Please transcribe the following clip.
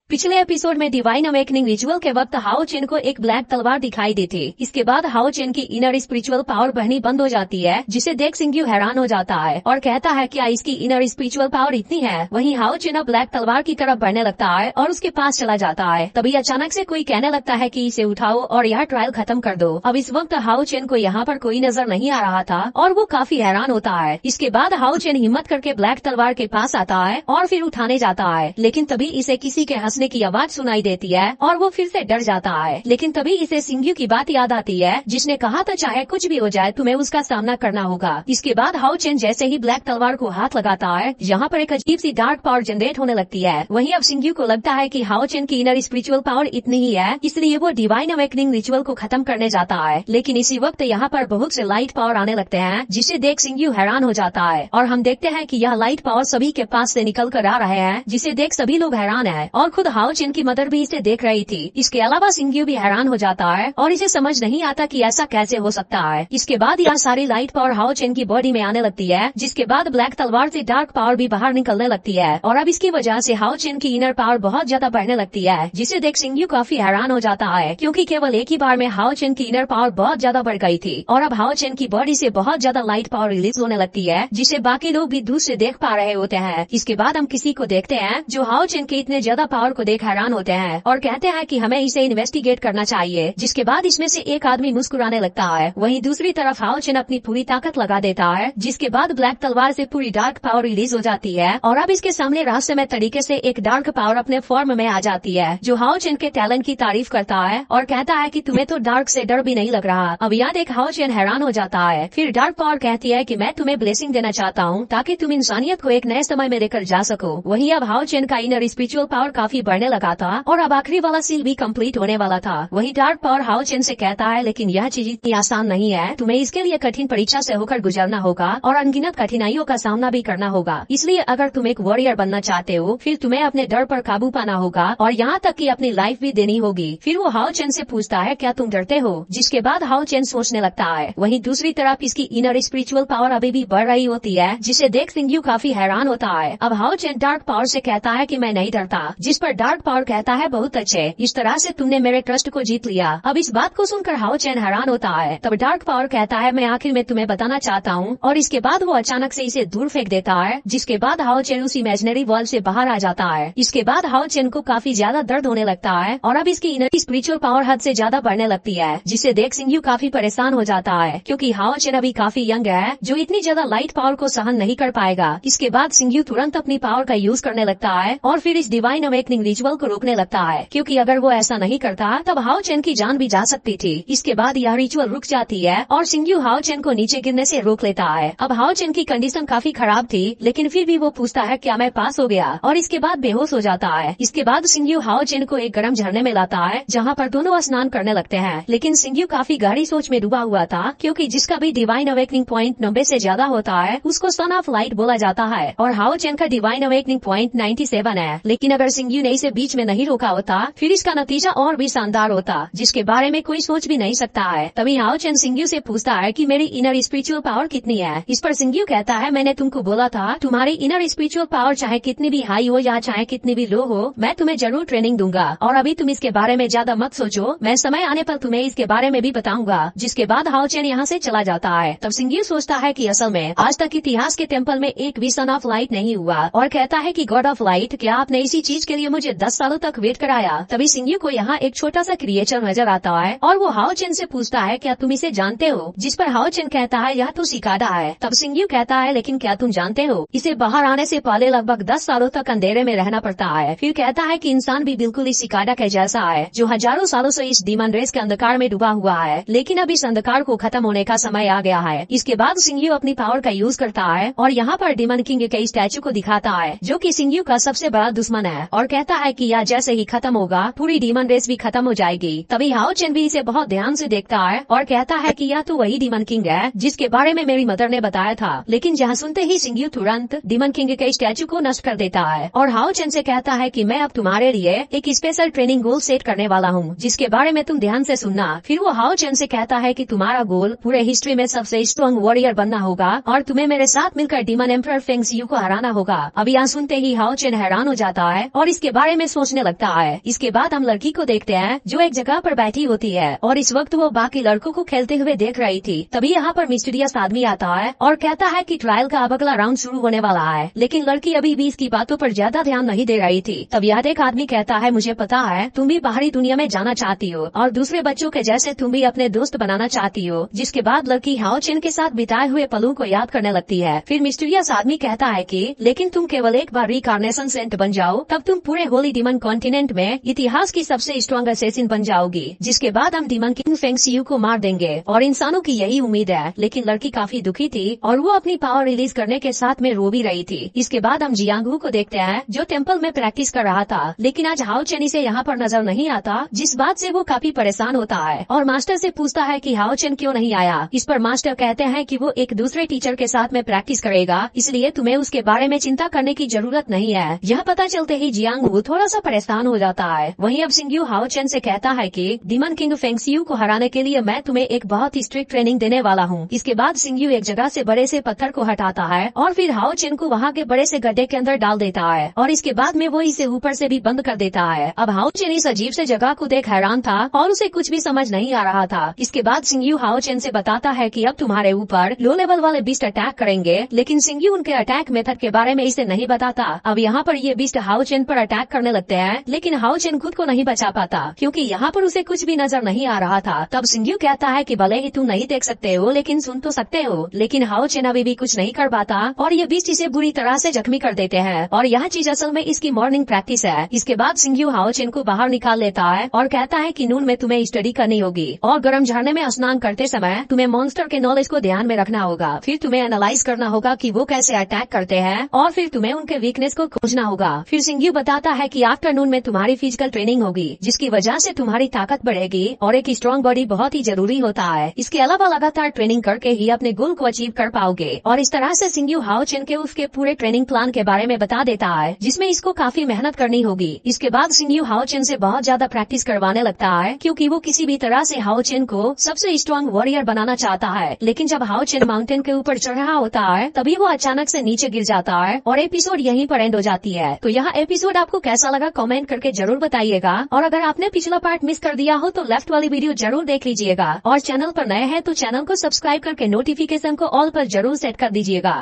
पिछले एपिसोड में divine awakening ritual के वक्त हाओ चेन को एक ब्लैक तलवार दिखाई दी थी। इसके बाद हाओ चेन की इनर स्पिरिचुअल पावर बढ़नी बंद हो जाती है, जिसे देख सिंग्यू हैरान हो जाता है और कहता है क्या इसकी इनर स्पिरिचुअल पावर इतनी है। वहीं हाओ चेन अब ब्लैक तलवार की तरफ बढ़ने लगता है और उसके पास चला जाता है। तभी अचानक से कोई कहने लगता है कि इसे उठाओ और यह ट्रायल खत्म कर दो। अब इस वक्त हाओ चेन को यहाँ पर कोई नजर नहीं आ रहा था और वो काफी हैरान होता है। इसके बाद हाओ चेन हिम्मत करके ब्लैक तलवार के पास आता है और फिर उठाने जाता है, लेकिन तभी इसे किसी के हंसने की आवाज सुनाई देती है और वो फिर से डर जाता है। लेकिन तभी इसे सिंग्यू की बात याद आती है, जिसने कहा था चाहे कुछ भी हो जाए तुम्हें उसका सामना करना होगा। इसके बाद हाओ चेन जैसे ही ब्लैक तलवार को हाथ लगाता है, यहाँ पर एक अजीब सी डार्क पावर जनरेट होने लगती है। वहीं अब सिंग्यू को लगता है कि हाओ चेन की इनर स्पिरिचुअल पावर इतनी ही है, इसलिए वो डिवाइन अवेकनिंग रिचुअल को खत्म करने जाता है। लेकिन इसी वक्त यहाँ पर बहुत से लाइट पावर आने लगते हैं, जिसे देख सिंग्यू हैरान हो जाता है और हम देखते हैं कि यह लाइट पावर सभी के पास से निकल कर आ रहे हैं, जिसे देख सभी लोग हैरान है और खुद हाओ चेन की मदर भी इसे देख रही थी। इसके अलावा सिंग्यू भी हैरान हो जाता है और इसे समझ नहीं आता कि ऐसा कैसे हो सकता है। इसके बाद यह सारी लाइट पावर हाओ चेन की बॉडी में आने लगती है, जिसके बाद ब्लैक तलवार से डार्क पावर भी बाहर निकलने लगती है और अब इसकी वजह से हाओ चेन की इनर पावर बहुत ज्यादा बढ़ने लगती है, जिसे देख सिंग्यू काफी हैरान हो जाता है, क्योंकि केवल एक ही बार में हाओ चेन की इनर पावर बहुत ज्यादा बढ़ गई थी और अब हाओ चेन की बॉडी से बहुत ज्यादा लाइट पावर रिलीज होने लगती है, जिसे बाकी लोग भी दूर से देख पा रहे होते हैं। इसके बाद हम किसी को देखते हैं जो हाओ चेन के इतने ज्यादा पावर को देख हैरान होते हैं और कहते हैं कि हमें इसे इन्वेस्टिगेट करना चाहिए। जिसके बाद इसमें से एक आदमी मुस्कुराने लगता है। वहीं दूसरी तरफ हाओ चेन अपनी पूरी ताकत लगा देता है, जिसके बाद ब्लैक तलवार से पूरी डार्क पावर रिलीज हो जाती है और अब इसके सामने रहस्यमय तरीके से एक डार्क पावर अपने फॉर्म में आ जाती है, जो हाओ चेन के टैलेंट की तारीफ करता है और कहता है कि तुम्हें तो डार्क से डर भी नहीं लग रहा। अब यह देख हाओ चेन हैरान हो जाता है। फिर डार्क पावर कहती है कि मैं तुम्हें ब्लेसिंग देना चाहता हूँ ताकि तुम इंसानियत को एक नए समय में लेकर जा सको। वहीं अब हाओ चेन का इनर स्पिरिचुअल पावर काफी बढ़ने लगा था और अब आखिरी वाला सील भी कम्प्लीट होने वाला था। वही डार्क पावर हाओ चेन से कहता है लेकिन यह चीज इतनी आसान नहीं है, तुम्हें इसके लिए कठिन परीक्षा से होकर गुजरना होगा और अनगिनत कठिनाइयों का सामना भी करना होगा। इसलिए अगर तुम एक वॉरियर बनना चाहते हो फिर तुम्हें अपने डर पर काबू पाना होगा और यहाँ तक कि अपनी लाइफ भी देनी होगी। फिर वो हाओ चेन से पूछता है क्या तुम डरते हो, जिसके बाद हाओ चेन सोचने लगता है। वहीं दूसरी तरफ इसकी इनर स्पिरिचुअल पावर अभी भी बढ़ रही होती है, जिसे देख सिंग्यू काफी हैरान होता है। अब हाओ चेन डार्क पावर से कहता है कि मैं नहीं डरता, जिस पर डार्क पावर कहता है बहुत अच्छे, इस तरह से तुमने मेरे ट्रस्ट को जीत लिया। अब इस बात को सुनकर हाओ चेन हैरान होता है। तब डार्क पावर कहता है मैं आखिर में तुम्हें बताना चाहता हूँ और इसके बाद वो अचानक से इसे दूर फेंक देता है, जिसके बाद हाओ चेन उस इमेजिनरी वर्ल्ड से बाहर आ जाता है। इसके बाद हाओ चेन को काफी ज्यादा दर्द होने लगता है और अब इसकी इनर स्पिरिचुअल पावर हद से ज्यादा बढ़ने लगती है, जिसे देख सिंग्यू काफी परेशान हो जाता है, क्योंकि हाओ चेन अभी काफी यंग है जो इतनी ज्यादा लाइट पावर को सहन नहीं कर पाएगा। इसके बाद सिंग्यू तुरंत अपनी पावर का यूज करने लगता है और फिर इस डिवाइन अवेकनिंग रिचुअल को रोकने लगता है, क्योंकि अगर वो ऐसा नहीं करता तब हाओ चेन की जान भी जा सकती थी। इसके बाद यह रिचुअल रुक जाती है और सिंग्यू हाओ चेन को नीचे गिरने से रोक लेता है। अब हाओ चेन की कंडीशन काफी खराब थी, लेकिन फिर भी वो पूछता है क्या मैं पास हो गया, और इसके बाद बेहोश हो जाता है। इसके बाद सिंग्यू हाओ चेन को एक गर्म झरने में लाता है, जहाँ पर दोनों स्नान करने लगते हैं। लेकिन सिंग्यू काफी गहरी सोच में डूबा हुआ था, क्योंकि जिसका भी डिवाइन अवेकनिंग पॉइंट 90 से ज्यादा होता है उसको सन ऑफ लाइट बोला जाता है और हाओ चेन का डिवाइन अवेकनिंग पॉइंट 97 है। लेकिन अगर सिंग्यू ने इसे बीच में नहीं रोका होता फिर इसका नतीजा और भी शानदार होता, जिसके बारे में कोई सोच भी नहीं सकता है। तभी हाओ चेन सिंग्यू से पूछता है कि मेरी इनर स्पिरिचुअल पावर कितनी है। इस पर सिंग्यू कहता है मैंने तुमको बोला था तुम्हारी इनर स्पिरिचुअल पावर चाहे कितनी भी हाई हो या चाहे कितनी भी लो हो, मैं तुम्हें जरूर ट्रेनिंग दूंगा और अभी तुम इसके बारे में ज्यादा मत सोचो, मैं समय आने पर तुम्हें इसके बारे में भी बताऊंगा। जिसके बाद हाओ चेन यहाँ से चला जाता है। तब सिंग्यू सोचता है कि असल में आज तक इतिहास के टेम्पल में एक भी सन ऑफ लाइट नहीं हुआ और कहता है कि गॉड ऑफ लाइट क्या आपने इसी चीज के लिए मुझे 10 सालों तक वेट कराया। तभी सिंग्यू को यहाँ एक छोटा सा क्रिएचर नजर आता है और वो हाओ चेन से पूछता है क्या तुम इसे जानते हो, जिस पर हाओ चेन कहता है यह तो सिकाडा है। तब सिंग्यू कहता है लेकिन क्या तुम जानते हो इसे बाहर आने से पहले लगभग 10 सालों तक अंधेरे में रहना पड़ता है। फिर कहता है कि इंसान भी बिल्कुल इस सिकाडा के जैसा है जो हजारों सालों से इस डीमन रेस के अंधकार में डूबा हुआ है, लेकिन अब इस अंधकार को खत्म होने का समय आ गया है। इसके बाद सिंग्यू अपनी पावर का यूज करता है और यहाँ पर डीमन किंग के स्टैचू को दिखाता है, जो कि सिंग्यू का सबसे बड़ा दुश्मन है और कहता है कि यह जैसे ही खत्म होगा पूरी डीमन रेस भी खत्म हो जाएगी। तभी हाओ चेन भी इसे बहुत ध्यान से देखता है और कहता है कि यह तो वही डीमन किंग है जिसके बारे में मेरी मदर ने बताया था। लेकिन जहाँ सुनते ही सिंग्यू तुरंत डीमन किंग के स्टैचू को नष्ट कर देता है और हाओ चेन से कहता है कि मैं अब तुम्हारे लिए एक स्पेशल ट्रेनिंग गोल सेट करने वाला हूँ, जिसके बारे में तुम ध्यान से सुनना। फिर वो हाओ चेन से कहता है कि तुम्हारा गोल पूरे हिस्ट्री में सबसे स्ट्रॉन्ग वॉरियर बनना होगा और तुम्हें मेरे साथ मिलकर डीमन एम्परर फेंग शियू को हराना होगा। अब यहाँ सुनते ही हाओ चेन हैरान हो जाता है और इसके बारे में सोचने लगता है। इसके बाद हम लड़की को देखते हैं जो एक जगह पर बैठी होती है और इस वक्त वो बाकी लड़कों को खेलते हुए देख रही थी। तभी यहाँ पर मिस्टीरियस आदमी आता है और कहता है कि ट्रायल का अब अगला राउंड शुरू होने वाला है, लेकिन लड़की अभी भी इसकी बातों पर ज्यादा ध्यान नहीं दे रही थी। तब याद एक आदमी कहता है, मुझे पता है तुम भी बाहरी दुनिया में जाना चाहती हो और दूसरे बच्चों के जैसे तुम भी अपने दोस्त बनाना चाहती हो। जिसके बाद लड़की हाओ चेन के साथ बिताए हुए पलों को याद करने लगती है। फिर मिस्टीरियस आदमी कहता है कि लेकिन तुम केवल एक बार रिकार्नेशन सेंट बन जाओ, तब तुम पूरे होली डीमन कॉन्टिनेंट में इतिहास की सबसे स्ट्रॉन्ग असेसिन बन जाओगी। जिसके बाद हम डीमन किंग फेंग शियू को मार देंगे और इंसानों की यही उम्मीद है। लेकिन लड़की काफी दुखी थी और वो अपनी पावर रिलीज करने के साथ में रो भी रही थी। इसके बाद हम जियांगहू को देखते हैं जो टेम्पल में प्रैक्टिस कर रहा था, लेकिन आज हाओ चेन से यहाँ पर नजर नहीं आता, जिस बात से वो काफी परेशान होता है और मास्टर से पूछता है कि हाओ चेन क्यों नहीं आया। इस पर मास्टर कहते हैं कि वो एक दूसरे टीचर के साथ में प्रैक्टिस करेगा, इसलिए तुम्हें उसके बारे में चिंता करने की जरूरत नहीं है। यह पता चलते ही जियांगहू थोड़ा सा परेशान हो जाता है। वहीं अब सिंग्यू हाओ चेन से कहता है कि डीमन किंग फेंग शियू को हराने के लिए मैं तुम्हें एक बहुत ही स्ट्रिक्ट ट्रेनिंग देने वाला हूँ। इसके बाद सिंग्यू एक जगह से बड़े से पत्थर को हटाता है और फिर हाओ चेन को वहाँ के बड़े से गड्ढे के अंदर डाल देता है और इसके बाद में वो इसे ऊपर से भी बंद कर देता है। अब हाओ चेन इस अजीब से जगह को देख हैरान था और उसे कुछ भी समझ नहीं आ रहा था। इसके बाद सिंग्यू हाओ चेन से बताता है कि अब तुम्हारे ऊपर लो लेवल वाले बीस्ट अटैक करेंगे, लेकिन सिंग्यू उनके अटैक मेथड के बारे में इसे नहीं बताता। अब यहाँ पर ये बीस्ट हाओ चेन पर अटैक करने लगते हैं, लेकिन हाओ चेन खुद को नहीं बचा पाता क्योंकि यहाँ पर उसे कुछ भी नजर नहीं आ रहा था। तब सिंग्यू कहता है कि भले ही तुम नहीं देख सकते हो लेकिन सुन तो सकते हो, लेकिन हाओ चेन अभी भी कुछ नहीं कर पाता और ये बीस्ट इसे बुरी तरह से जख्मी कर देते हैं और यह चीज असल में इसकी मॉर्निंग प्रैक्टिस है। इसके बाद सिंग्यू हाओ चेन को बाहर निकाल लेता है और कहता है कि नून में तुम्हें स्टडी करनी होगी और गर्म झरने में स्नान करते समय तुम्हें मॉन्स्टर के नॉलेज को ध्यान में रखना होगा। फिर तुम्हें एनालाइज करना होगा कि वो कैसे अटैक करते हैं और फिर तुम्हें उनके वीकनेस को खोजना होगा। फिर सिंग्यू बताता है कि आफ्टरनून में तुम्हारी फिजिकल ट्रेनिंग होगी जिसकी वजह से तुम्हारी ताकत बढ़ेगी और एक स्ट्रॉन्ग बॉडी बहुत ही जरूरी होता है। इसके अलावा लगातार ट्रेनिंग करके ही अपने गोल को अचीव कर पाओगे। और इस तरह से सिंग्यू हाओ चेन के उसके पूरे ट्रेनिंग प्लान के बारे में बता देता है जिसमें इसको काफी मेहनत करनी होगी। इसके बाद सिंग्यू हाओ चेन से बहुत ज्यादा प्रैक्टिस करवाने लगता है क्योंकि वो किसी भी तरह से हाओ चेन को सबसे स्ट्रॉन्ग वॉरियर बनाना चाहता है। लेकिन जब हाओ चेन माउंटेन के ऊपर चढ़ रहा होता है तभी वो अचानक से नीचे गिर जाता है और एपिसोड यहीं पर एंड हो जाती है। तो यह एपिसोड आपको कैसा लगा कमेंट करके जरूर बताइएगा और अगर आपने पिछला पार्ट मिस कर दिया हो तो लेफ्ट वाली वीडियो जरूर देख लीजिएगा और चैनल पर नए हैं तो चैनल को सब्सक्राइब करके नोटिफिकेशन को ऑल पर जरूर सेट कर दीजिएगा।